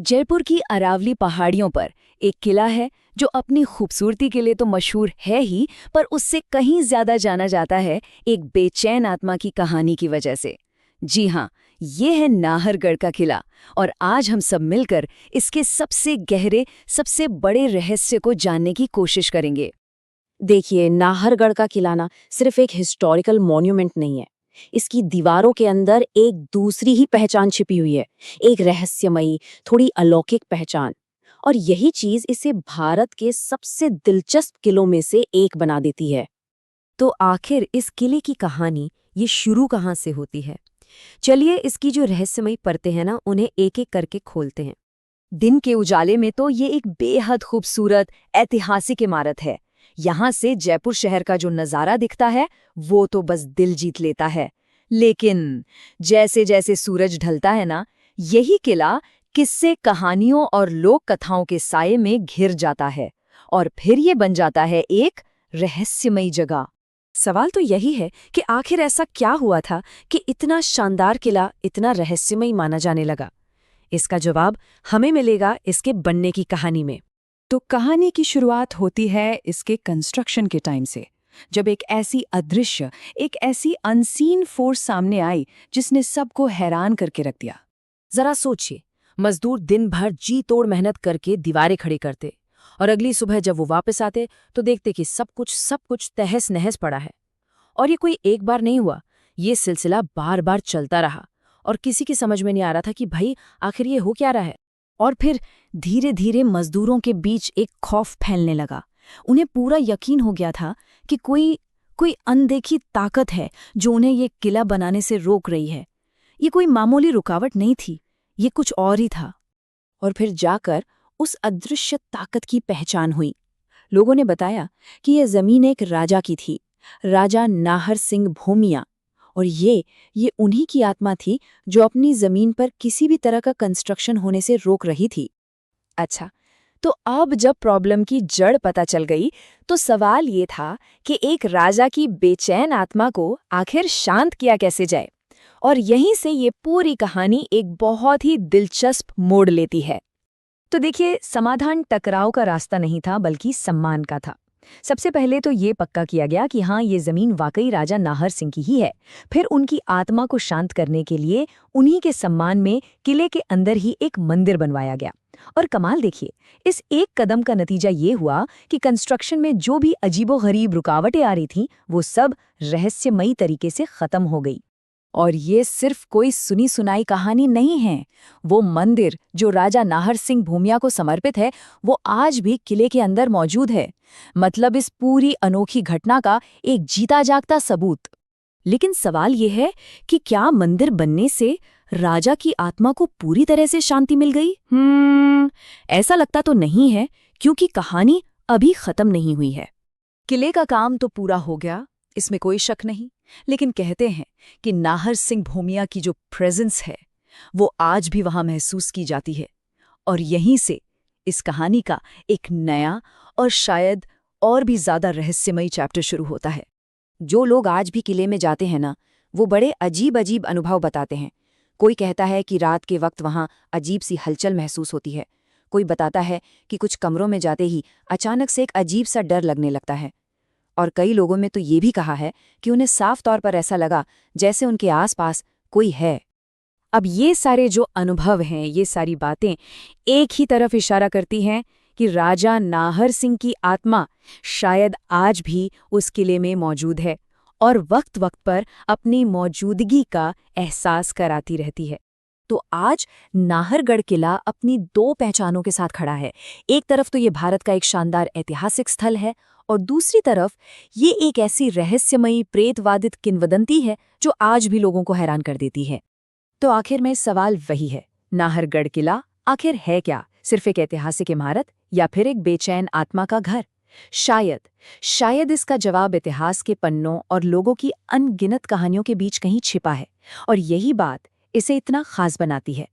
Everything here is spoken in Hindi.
जयपुर की अरावली पहाड़ियों पर एक किला है जो अपनी खूबसूरती के लिए तो मशहूर है ही, पर उससे कहीं ज्यादा जाना जाता है एक बेचैन आत्मा की कहानी की वजह से। जी हाँ, ये है नाहरगढ़ का किला। और आज हम सब मिलकर इसके सबसे गहरे, सबसे बड़े रहस्य को जानने की कोशिश करेंगे। देखिए, नाहरगढ़ का किला ना सिर्फ एक हिस्टोरिकल मॉन्यूमेंट नहीं है। इसकी दीवारों के अंदर एक दूसरी ही पहचान छिपी हुई है, एक रहस्यमयी, थोड़ी अलौकिक पहचान। और यही चीज इसे भारत के सबसे दिलचस्प किलों में से एक बना देती है। तो आखिर इस किले की कहानी ये शुरू कहाँ से होती है? चलिए इसकी जो रहस्यमयी परतें हैं ना, उन्हें एक एक करके खोलते हैं। दिन के उजाले में तो ये एक बेहद खूबसूरत ऐतिहासिक इमारत है। यहाँ से जयपुर शहर का जो नज़ारा दिखता है वो तो बस दिल जीत लेता है। लेकिन जैसे जैसे सूरज ढलता है ना, यही किला किस्से, कहानियों और लोक कथाओं के साये में घिर जाता है और फिर ये बन जाता है एक रहस्यमयी जगह। सवाल तो यही है कि आखिर ऐसा क्या हुआ था कि इतना शानदार किला इतना रहस्यमयी माना जाने लगा। इसका जवाब हमें मिलेगा इसके बनने की कहानी में। तो कहानी की शुरुआत होती है इसके कंस्ट्रक्शन के टाइम से, जब एक ऐसी अदृश्य, एक ऐसी अनसीन फोर्स सामने आई जिसने सबको हैरान करके रख दिया। जरा सोचिए, मजदूर दिन भर जी तोड़ मेहनत करके दीवारें खड़ी करते और अगली सुबह जब वो वापस आते तो देखते कि सब कुछ तहस नहस पड़ा है। और ये कोई एक बार नहीं हुआ, ये सिलसिला बार बार चलता रहा और किसी की समझ में नहीं आ रहा था कि भाई आखिर ये हो क्या रहा है। और फिर धीरे धीरे मजदूरों के बीच एक खौफ फैलने लगा। उन्हें पूरा यकीन हो गया था कि कोई कोई अनदेखी ताकत है जो उन्हें ये किला बनाने से रोक रही है। ये कोई मामूली रुकावट नहीं थी, ये कुछ और ही था। और फिर जाकर उस अदृश्य ताकत की पहचान हुई। लोगों ने बताया कि यह जमीन एक राजा की थी, राजा नाहर सिंह भूमिया। और ये उन्हीं की आत्मा थी जो अपनी जमीन पर किसी भी तरह का कंस्ट्रक्शन होने से रोक रही थी। अच्छा, तो अब जब प्रॉब्लम की जड़ पता चल गई तो सवाल ये था कि एक राजा की बेचैन आत्मा को आखिर शांत किया कैसे जाए। और यहीं से ये पूरी कहानी एक बहुत ही दिलचस्प मोड़ लेती है। तो देखिए, समाधान टकराव का रास्ता नहीं था बल्कि सम्मान का था। सबसे पहले तो ये पक्का किया गया कि हाँ, ये जमीन वाकई राजा नाहर सिंह की ही है। फिर उनकी आत्मा को शांत करने के लिए उन्हीं के सम्मान में किले के अंदर ही एक मंदिर बनवाया गया। और कमाल देखिए, इस एक कदम का नतीजा ये हुआ कि कंस्ट्रक्शन में जो भी अजीबोगरीब रुकावटें आ रही थीं, वो सब रहस्यमयी तरीके से खत्म हो गई। और ये सिर्फ कोई सुनी सुनाई कहानी नहीं है। वो मंदिर जो राजा नाहर सिंह भूमिया को समर्पित है, वो आज भी किले के अंदर मौजूद है। मतलब इस पूरी अनोखी घटना का एक जीता जागता सबूत। लेकिन सवाल ये है कि क्या मंदिर बनने से राजा की आत्मा को पूरी तरह से शांति मिल गई? ऐसा लगता तो नहीं है, क्योंकि कहानी अभी खत्म नहीं हुई है। किले का काम तो पूरा हो गया, इसमें कोई शक नहीं। लेकिन कहते हैं कि नाहर सिंह भूमिया की जो प्रेजेंस है वो आज भी वहां महसूस की जाती है। और यहीं से इस कहानी का एक नया और शायद और भी ज्यादा रहस्यमयी चैप्टर शुरू होता है। जो लोग आज भी किले में जाते हैं ना, वो बड़े अजीब अजीब अनुभव बताते हैं। कोई कहता है कि रात के वक्त वहां अजीब सी हलचल महसूस होती है। कोई बताता है कि कुछ कमरों में जाते ही अचानक से एक अजीब सा डर लगने लगता है। और कई लोगों में तो ये भी कहा है कि उन्हें साफ तौर पर ऐसा लगा जैसे उनके आसपास कोई है। अब ये सारे जो अनुभव हैं, ये सारी बातें एक ही तरफ इशारा करती हैं कि राजा नाहर सिंह की आत्मा शायद आज भी उस किले में मौजूद है और वक्त वक्त पर अपनी मौजूदगी का एहसास कराती रहती है। तो आज नाहरगढ़ किला अपनी दो पहचानों के साथ खड़ा है। एक तरफ तो ये भारत का एक शानदार ऐतिहासिक स्थल है और दूसरी तरफ ये एक ऐसी रहस्यमयी प्रेतवादित किंवदंती है जो आज भी लोगों को हैरान कर देती है। तो आखिर में सवाल वही है, नाहरगढ़ किला आखिर है क्या? सिर्फ एक ऐतिहासिक इमारत या फिर एक बेचैन आत्मा का घर? शायद इसका जवाब इतिहास के पन्नों और लोगों की अनगिनत कहानियों के बीच कहीं छिपा है। और यही बात इसे इतना खास बनाती है।